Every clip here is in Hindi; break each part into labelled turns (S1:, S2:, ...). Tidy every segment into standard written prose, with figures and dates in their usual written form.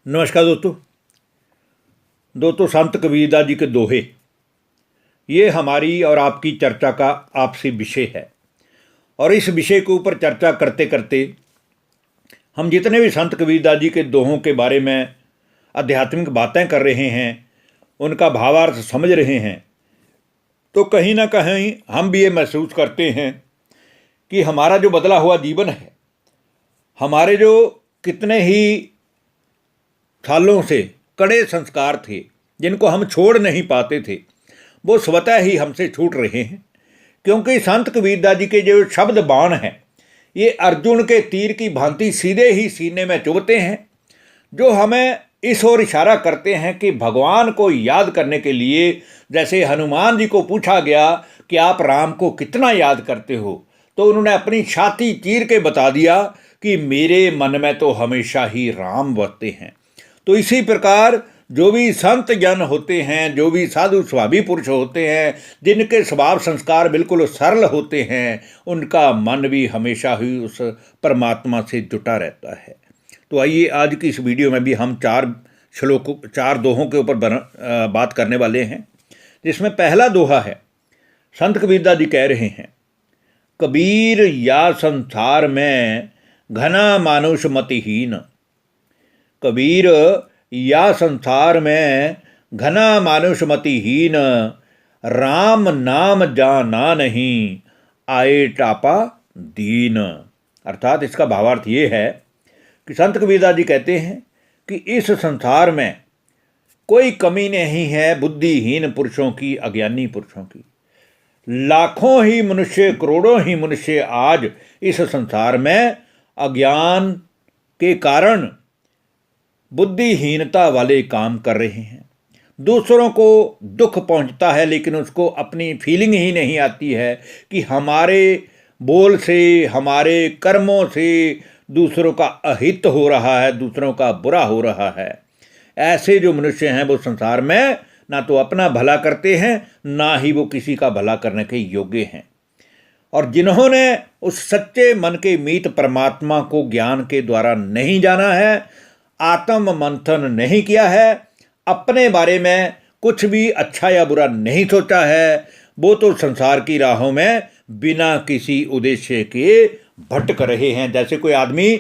S1: नमस्कार दोस्तों संत कबीरदास जी के दोहे ये हमारी और आपकी चर्चा का आपसी विषय है। और इस विषय के ऊपर चर्चा करते करते हम जितने भी संत कबीरदास जी के दोहों के बारे में आध्यात्मिक बातें कर रहे हैं, उनका भावार्थ समझ रहे हैं, तो कहीं ना कहीं हम भी ये महसूस करते हैं कि हमारा जो बदला हुआ जीवन है, हमारे जो कितने ही सालों से कड़े संस्कार थे जिनको हम छोड़ नहीं पाते थे, वो स्वतः ही हमसे छूट रहे हैं। क्योंकि संत कबीरदास जी के जो शब्द बाण हैं, ये अर्जुन के तीर की भांति सीधे ही सीने में चुभते हैं, जो हमें इस ओर इशारा करते हैं कि भगवान को याद करने के लिए, जैसे हनुमान जी को पूछा गया कि आप राम को कितना याद करते हो, तो उन्होंने अपनी छाती चीर के बता दिया कि मेरे मन में तो हमेशा ही राम बसते हैं। तो इसी प्रकार जो भी संत जन होते हैं, जो भी साधु स्वाभी पुरुष होते हैं, जिनके स्वभाव संस्कार बिल्कुल सरल होते हैं, उनका मन भी हमेशा ही उस परमात्मा से जुटा रहता है। तो आइए आज की इस वीडियो में भी हम चार दोहों के ऊपर बात करने वाले हैं। जिसमें पहला दोहा है, संत कबीरदास जी कह रहे हैं, कबीर या संसार में घना मानुष मतिहीन। कबीर या संसार में घना मानुष मतिहीन, राम नाम जाना नहीं आए टापा दीन। अर्थात इसका भावार्थ ये है कि संत कबीरदास जी कहते हैं कि इस संसार में कोई कमी नहीं है बुद्धिहीन पुरुषों की, अज्ञानी पुरुषों की। लाखों ही मनुष्य, करोड़ों ही मनुष्य आज इस संसार में अज्ञान के कारण बुद्धिहीनता वाले काम कर रहे हैं। दूसरों को दुख पहुंचता है, लेकिन उसको अपनी फीलिंग ही नहीं आती है कि हमारे बोल से, हमारे कर्मों से दूसरों का अहित हो रहा है, दूसरों का बुरा हो रहा है। ऐसे जो मनुष्य हैं वो संसार में ना तो अपना भला करते हैं, ना ही वो किसी का भला करने के योग्य हैं। और जिन्होंने उस सच्चे मन के मीत परमात्मा को ज्ञान के द्वारा नहीं जाना है, आत्म मंथन नहीं किया है, अपने बारे में कुछ भी अच्छा या बुरा नहीं सोचा है, वो तो संसार की राहों में बिना किसी उद्देश्य के भटक रहे हैं। जैसे कोई आदमी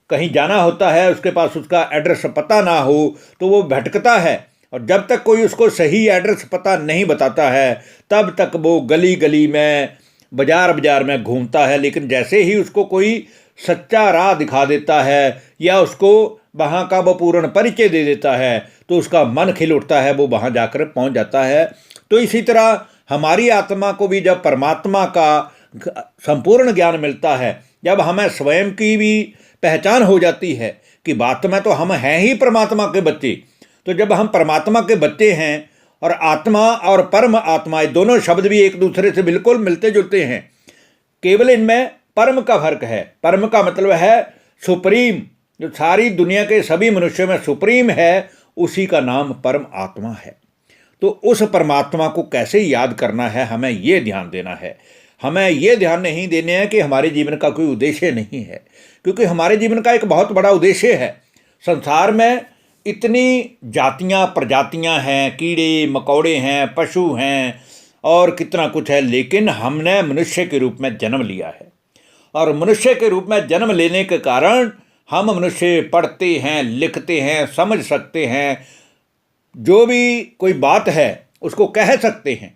S1: कहीं जाना होता है, उसके पास उसका एड्रेस पता ना हो तो वो भटकता है, और जब तक कोई उसको सही एड्रेस पता नहीं बताता है तब तक वो गली गली में, बाजार बाजार में घूमता है। लेकिन जैसे ही उसको कोई सच्चा राह दिखा देता है या उसको वहाँ का वो पूर्ण परिचय दे देता है तो उसका मन खिल उठता है, वो वहाँ जाकर पहुँच जाता है। तो इसी तरह हमारी आत्मा को भी जब परमात्मा का संपूर्ण ज्ञान मिलता है, जब हमें स्वयं की भी पहचान हो जाती है कि बात में तो हम हैं ही परमात्मा के बच्चे, तो जब हम परमात्मा के बच्चे हैं और आत्मा और परम आत्मा, ये दोनों शब्द भी एक दूसरे से बिल्कुल मिलते जुलते हैं, केवल इनमें परम का फर्क है। परम का मतलब है सुप्रीम, जो सारी दुनिया के सभी मनुष्यों में सुप्रीम है, उसी का नाम परम आत्मा है। तो उस परमात्मा को कैसे याद करना है, हमें ये ध्यान देना है। हमें ये ध्यान नहीं देने हैं कि हमारे जीवन का कोई उद्देश्य नहीं है, क्योंकि हमारे जीवन का एक बहुत बड़ा उद्देश्य है। संसार में इतनी जातियाँ प्रजातियाँ हैं, कीड़े मकोड़े हैं, पशु हैं और कितना कुछ है, लेकिन हमने मनुष्य के रूप में जन्म लिया है। और मनुष्य के रूप में जन्म लेने के कारण हम मनुष्य पढ़ते हैं, लिखते हैं, समझ सकते हैं, जो भी कोई बात है उसको कह सकते हैं।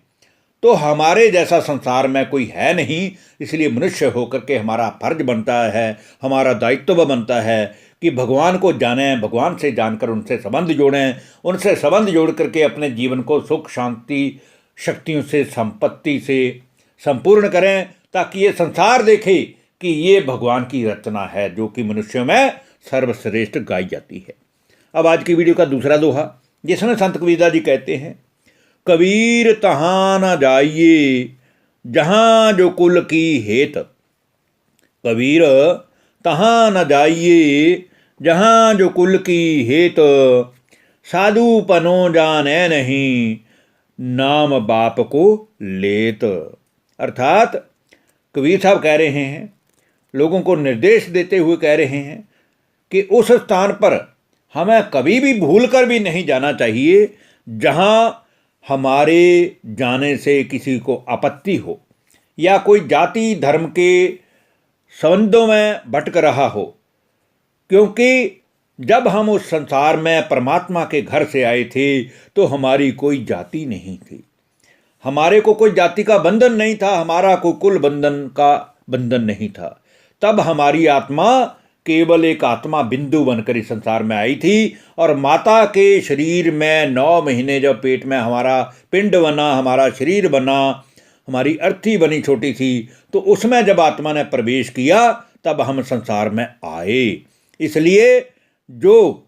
S1: तो हमारे जैसा संसार में कोई है नहीं, इसलिए मनुष्य होकर के हमारा फर्ज बनता है, हमारा दायित्व बनता है कि भगवान को जानें, भगवान से जानकर उनसे संबंध जोड़ें, उनसे संबंध जोड़ करके अपने जीवन को सुख शांति शक्तियों से, संपत्ति से संपूर्ण करें, ताकि ये संसार देखे कि ये भगवान की रचना है जो कि मनुष्यों में सर्वश्रेष्ठ गाई जाती है। अब आज की वीडियो का दूसरा दोहा, जिसमें संत कबीरदास जी कहते हैं, कबीर तहाँ न जाइए जहाँ जो कुल की हेत। कबीर तहाँ न जाइए जहाँ जो कुल की हेत, साधु पनो जाने नहीं नाम बाप को लेत। अर्थात कबीर साहब कह रहे हैं, लोगों को निर्देश देते हुए कह रहे हैं कि उस स्थान पर हमें कभी भी भूल कर भी नहीं जाना चाहिए जहाँ हमारे जाने से किसी को आपत्ति हो या कोई जाति धर्म के संबंधों में भटक रहा हो, क्योंकि जब हम उस संसार में परमात्मा के घर से आए थे तो हमारी कोई जाति नहीं थी, हमारे को कोई जाति का बंधन नहीं था, हमारा कोई कुल बंधन का बंधन नहीं था। तब हमारी आत्मा केवल एक आत्मा बिंदु बनकर इस संसार में आई थी और माता के शरीर में 9 महीने जब पेट में हमारा पिंड बना, हमारा शरीर बना, हमारी अर्थी बनी छोटी सी, तो उसमें जब आत्मा ने प्रवेश किया तब हम संसार में आए। इसलिए जो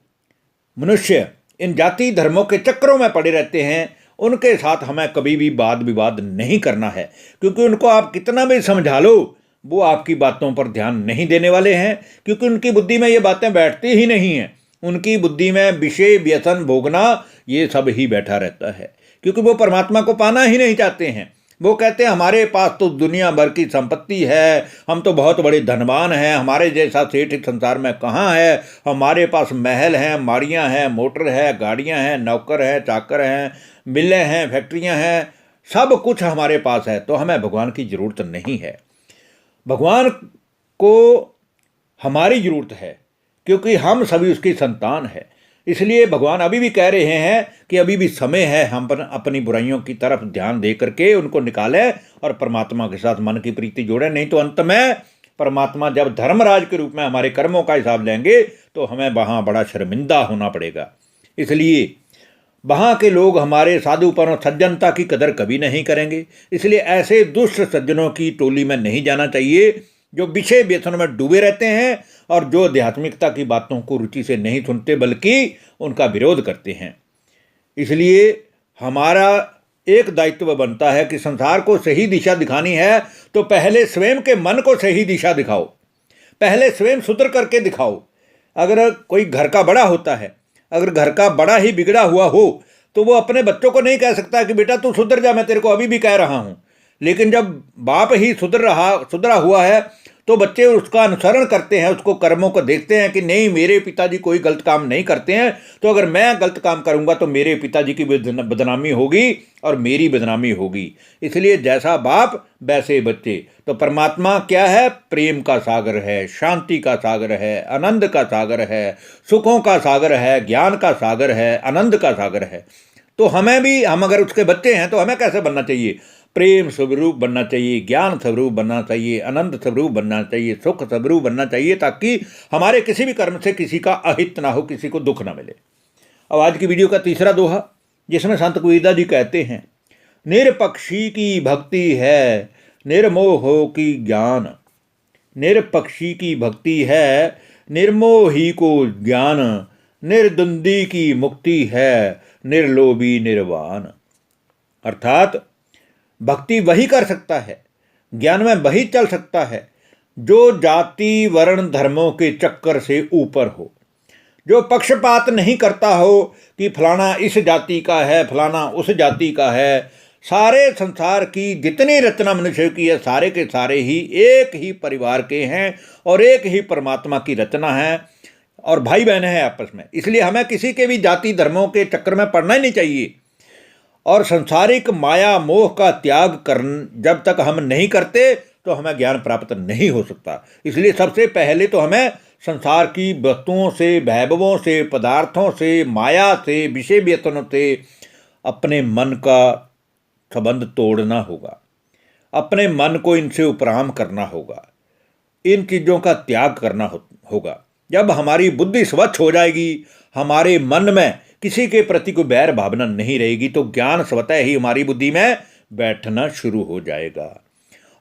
S1: मनुष्य इन जाति धर्मों के चक्रों में पड़े रहते हैं उनके साथ हमें कभी भी वाद विवाद नहीं करना है, क्योंकि उनको आप कितना भी समझा लो वो आपकी बातों पर ध्यान नहीं देने वाले हैं, क्योंकि उनकी बुद्धि में ये बातें बैठती ही नहीं हैं। उनकी बुद्धि में विषय व्यसन भोगना ये सब ही बैठा रहता है, क्योंकि वो परमात्मा को पाना ही नहीं चाहते हैं। वो कहते हैं हमारे पास तो दुनिया भर की संपत्ति है, हम तो बहुत बड़े धनवान हैं, हमारे जैसा सेठ इस संसार में कहाँ है, हमारे पास महल हैं, माड़ियाँ हैं, मोटर है, गाड़ियाँ हैं, नौकर हैं, चाकर हैं, मिलें हैं, फैक्ट्रियाँ हैं, सब कुछ हमारे पास है, तो हमें भगवान की ज़रूरत नहीं है। भगवान को हमारी ज़रूरत है, क्योंकि हम सभी उसकी संतान है। इसलिए भगवान अभी भी कह रहे हैं कि अभी भी समय है, हम अपनी बुराइयों की तरफ ध्यान दे करके उनको निकालें और परमात्मा के साथ मन की प्रीति जोड़ें, नहीं तो अंत में परमात्मा जब धर्मराज के रूप में हमारे कर्मों का हिसाब लेंगे तो हमें वहाँ बड़ा शर्मिंदा होना पड़ेगा। इसलिए वहाँ के लोग हमारे साधुपन और सज्जनता की कदर कभी नहीं करेंगे। इसलिए ऐसे दुष्ट सज्जनों की टोली में नहीं जाना चाहिए जो विषय व्यसन में डूबे रहते हैं और जो आध्यात्मिकता की बातों को रुचि से नहीं सुनते बल्कि उनका विरोध करते हैं। इसलिए हमारा एक दायित्व बनता है कि संसार को सही दिशा दिखानी है तो पहले स्वयं के मन को सही दिशा दिखाओ, पहले स्वयं सुधर करके दिखाओ। अगर कोई घर का बड़ा होता है, अगर घर का बड़ा ही बिगड़ा हुआ हो तो वो अपने बच्चों को नहीं कह सकता कि बेटा तू सुधर जा, मैं तेरे को अभी भी कह रहा हूँ। लेकिन जब बाप ही सुधरा हुआ है तो बच्चे उसका अनुसरण करते हैं, उसको कर्मों को देखते हैं कि नहीं मेरे पिताजी कोई गलत काम नहीं करते हैं, तो अगर मैं गलत काम करूंगा तो मेरे पिताजी की बदनामी होगी और मेरी बदनामी होगी। इसलिए जैसा बाप वैसे बच्चे। तो परमात्मा क्या है? प्रेम का सागर है, शांति का सागर है, आनंद का सागर है, सुखों का सागर है, ज्ञान का सागर है, आनंद का सागर है। तो हमें भी, हम अगर उसके बच्चे हैं तो हमें कैसे बनना चाहिए? प्रेम स्वरूप बनना चाहिए, ज्ञान स्वरूप बनना चाहिए, आनंद स्वरूप बनना चाहिए, सुख स्वरूप बनना चाहिए, ताकि हमारे किसी भी कर्म से किसी का अहित ना हो, किसी को दुख ना मिले। अब आज की वीडियो का तीसरा दोहा, जिसमें संत कबीरदास जी कहते हैं, निरपक्षी की भक्ति है निर्मोह की ज्ञान, निरपक्षी की भक्ति है निर्मोही को ज्ञान, निर्द्वंदी की मुक्ति है निर्लोभी निर्वाण। अर्थात भक्ति वही कर सकता है, ज्ञान में वही चल सकता है जो जाति वर्ण धर्मों के चक्कर से ऊपर हो, जो पक्षपात नहीं करता हो कि फलाना इस जाति का है, फलाना उस जाति का है। सारे संसार की जितनी रचना मनुष्य की है, सारे के सारे ही एक ही परिवार के हैं और एक ही परमात्मा की रचना है और भाई बहन हैं आपस में। इसलिए हमें किसी के भी जाति धर्मों के चक्कर में पड़ना ही नहीं चाहिए। और संसारिक माया मोह का त्याग जब तक हम नहीं करते तो हमें ज्ञान प्राप्त नहीं हो सकता। इसलिए सबसे पहले तो हमें संसार की वस्तुओं से, वैभवों से, पदार्थों से, माया से, विषय व्यसनों से अपने मन का संबंध तोड़ना होगा, अपने मन को इनसे उपराम करना होगा, इन चीज़ों का त्याग करना होगा। जब हमारी बुद्धि स्वच्छ हो जाएगी, हमारे मन में किसी के प्रति कोई बैर भावना नहीं रहेगी, तो ज्ञान स्वतः ही हमारी बुद्धि में बैठना शुरू हो जाएगा।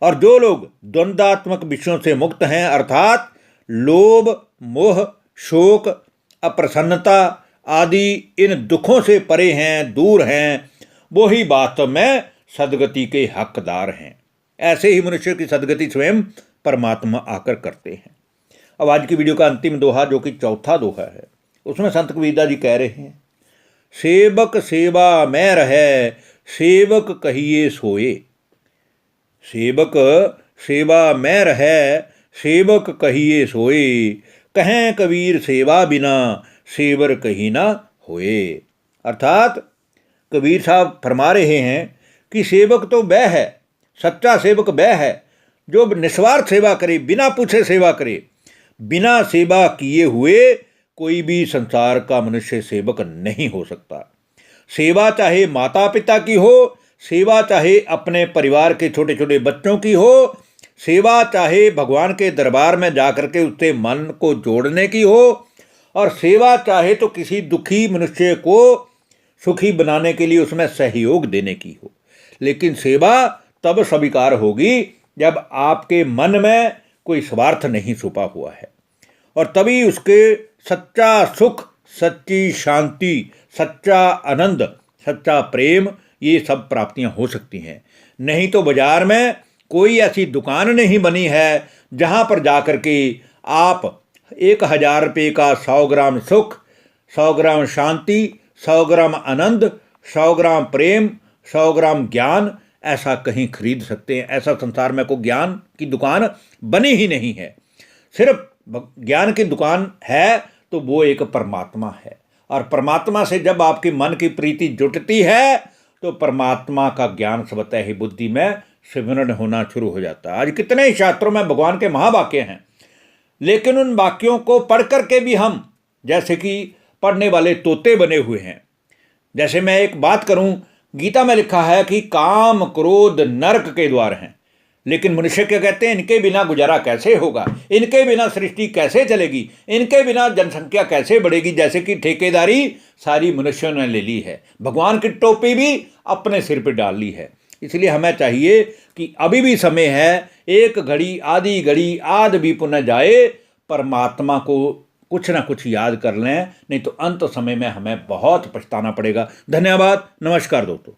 S1: और जो लोग द्वंद्वात्मक विषयों से मुक्त हैं, अर्थात लोभ, मोह, शोक, अप्रसन्नता आदि इन दुखों से परे हैं, दूर हैं, वो ही वास्तव में सदगति के हकदार हैं। ऐसे ही मनुष्य की सदगति स्वयं परमात्मा आकर करते हैं। अब आज की वीडियो का अंतिम दोहा, जो कि चौथा दोहा है, उसमें संत कबीरदास जी कह रहे हैं, सेवक सेवा में रहे सेवक कहिए सोए, सेवक सेवा में रहे सेवक कहिए सोए, कहें कबीर सेवा बिना सेवर कहीं ना होए। अर्थात कबीर साहब फरमा रहे हैं कि सेवक तो वह है, सच्चा सेवक वह है जो निस्वार्थ सेवा करे, बिना पूछे सेवा करे। बिना सेवा किए हुए कोई भी संसार का मनुष्य सेवक नहीं हो सकता। सेवा चाहे माता पिता की हो, सेवा चाहे अपने परिवार के छोटे छोटे बच्चों की हो, सेवा चाहे भगवान के दरबार में जाकर के उससे मन को जोड़ने की हो, और सेवा चाहे तो किसी दुखी मनुष्य को सुखी बनाने के लिए उसमें सहयोग देने की हो। लेकिन सेवा तब स्वीकार होगी जब आपके मन में कोई स्वार्थ नहीं छुपा हुआ है, और तभी उसके सच्चा सुख, सच्ची शांति, सच्चा आनंद, सच्चा प्रेम, ये सब प्राप्तियां हो सकती हैं। नहीं तो बाजार में कोई ऐसी दुकान नहीं बनी है जहां पर जाकर के आप 1000 रुपये का 100 ग्राम सुख, 100 ग्राम शांति, 100 ग्राम आनंद, 100 ग्राम प्रेम, 100 ग्राम ज्ञान ऐसा कहीं खरीद सकते हैं। ऐसा संसार में कोई ज्ञान की दुकान बनी ही नहीं है। सिर्फ ज्ञान की दुकान है तो वो एक परमात्मा है, और परमात्मा से जब आपके मन की प्रीति जुटती है तो परमात्मा का ज्ञान स्वतः ही बुद्धि में सिमरण होना शुरू हो जाता है। आज कितने ही शास्त्रों में भगवान के महावाक्य हैं, लेकिन उन वाक्यों को पढ़ कर के भी हम जैसे कि पढ़ने वाले तोते बने हुए हैं। जैसे मैं एक बात करूं, गीता में लिखा है कि काम क्रोध नरक के द्वार हैं, लेकिन मनुष्य क्या कहते हैं, इनके बिना गुजारा कैसे होगा, इनके बिना सृष्टि कैसे चलेगी, इनके बिना जनसंख्या कैसे बढ़ेगी। जैसे कि ठेकेदारी सारी मनुष्यों ने ले ली है, भगवान की टोपी भी अपने सिर पर डाल ली है। इसलिए हमें चाहिए कि अभी भी समय है, एक घड़ी आधी घड़ी आध भी पुनः जाए, परमात्मा को कुछ ना कुछ याद कर लें, नहीं तो अंत समय में हमें बहुत पछताना पड़ेगा। धन्यवाद, नमस्कार दोस्तों।